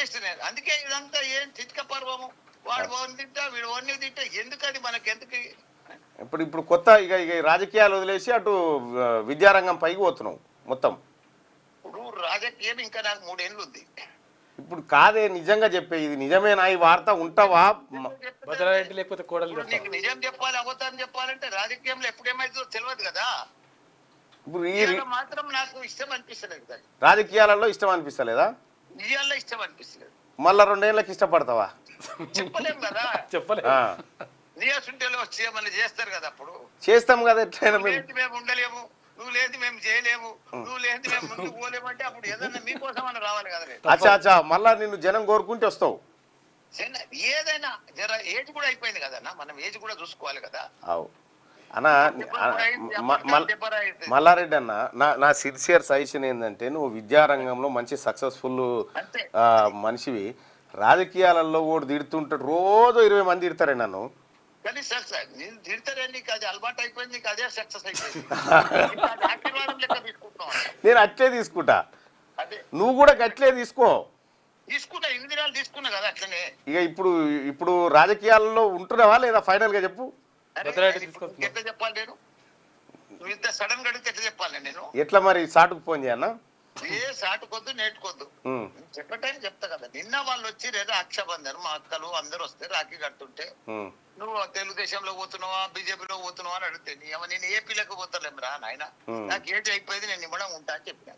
చేసిన అందుకే ఇదంతా ఏం చిత్క పర్వము వాడు ఓన్ తింటా వీడు ఓన్ని తింటా ఎందుకు అది మనకెందుకు ఇప్పుడు కొత్త ఇక రాజకీయాలు వదిలేసి అటు విద్యారంగం పైకి పోతున్నావు మొత్తం. ఇప్పుడు రాజకీయం ఇంకా నాకు 3 ఏళ్ళు ఉంది. ఇప్పుడు కాదే నిజంగా చెప్పే ఇది నిజమేనా ఈ వార్త ఉంటావా? భద్రారెడ్డి లేకపోతే కోడలు ఇప్పుడు నీకు నిజం చెప్పాలి అవతారం చెప్పాలంటే రాజకీయంలో ఎప్పుడేమైతుందో తెలియదు కదా. ఇప్పుడు ఈ ఇవాళ మాత్రం నాకు ఇష్టం అనిపిస్తలేదు కదా, రాజకీయాలలో ఇష్టం అనిపిస్తలేదా? ఇవాళ ఇష్టం అనిపిస్తలేదు. మళ్ళా 2 ఏళ్ళకి ఇష్టపడతావా? చెప్పలేం కదా. చెప్పలేదు. నియాసుంటేలో వచ్చి ఏమన్నా చేస్తారు కదా, అప్పుడు చేస్తాం కదా ఎట్లయినా నువ్వు మేము. లేనిది మేము ఉండలేము, నువ్వు లేనిది మేము చేయలేము, నువ్వు లేనిది మేము ముందుకు పోలేమంటే అప్పుడు ఏదన్నా మీకోసం అని రావాలి కదా. అచ్చా మళ్ళా నిన్ను జనం కోరుకుంటే వస్తావు. ఏదైనా జర ఏజ్ కూడా అయిపోయింది కదన్నా, మనం ఏజ్ కూడా చూసుకోవాలి కదా. అవు అన్న మల్లారెడ్డి అన్న, నా సిన్సియర్ సజెషన్ ఏంటంటే నువ్వు విద్యారంగంలో మంచి సక్సెస్ఫుల్ మనిషివి. రాజకీయాలలో కూడా తిడుతుంటాడు, రోజు 20 మంది తిడతారే నన్ను. కానీ సార్ నేను తిడతారే, నీకు అది అలవాటు అయిపోయింది, నీకు అదే సక్సెస్ అయిపోయింది. ఆశీర్వాదం లెక్క తీసుకుంటాం. నేను అట్లే తీసుకుంటా, అదే నువ్వు కూడా గట్లే తీసుకో. తీసుకున్నా, ఇన్ని దినాలు తీసుకున్నా కదా అట్లనే. ఇక ఇప్పుడు రాజకీయాల్లో ఉంటున్నావా లేదా ఫైనల్ గా చెప్పు. ఎట్లా చెప్పాలి నేను, నువ్వు ఇంత సడన్ గా అడిగితే ఎట్లా చెప్పాలి నేను? ఎట్లా మరి సాటుకు ఫోన్ చేయన్నా? ఏ సాటుకొద్దు నేర్చుకోద్దు, చెప్పటం చెప్తా కదా. నిన్న వాళ్ళు వచ్చి లేదా రక్షాబంధన్ మా అక్కలు అందరు వస్తే రాఖీ కడుతుంటే నువ్వు తెలుగుదేశంలో పోతున్నావా బీజేపీలో పోతున్నావా అని అడిగితే నేను ఏపీలోకి పోతలేం రా నాయన, నాకు ఏజ్ అయిపోయింది, నేను ఇవ్వడం ఉంటా అని చెప్పినా.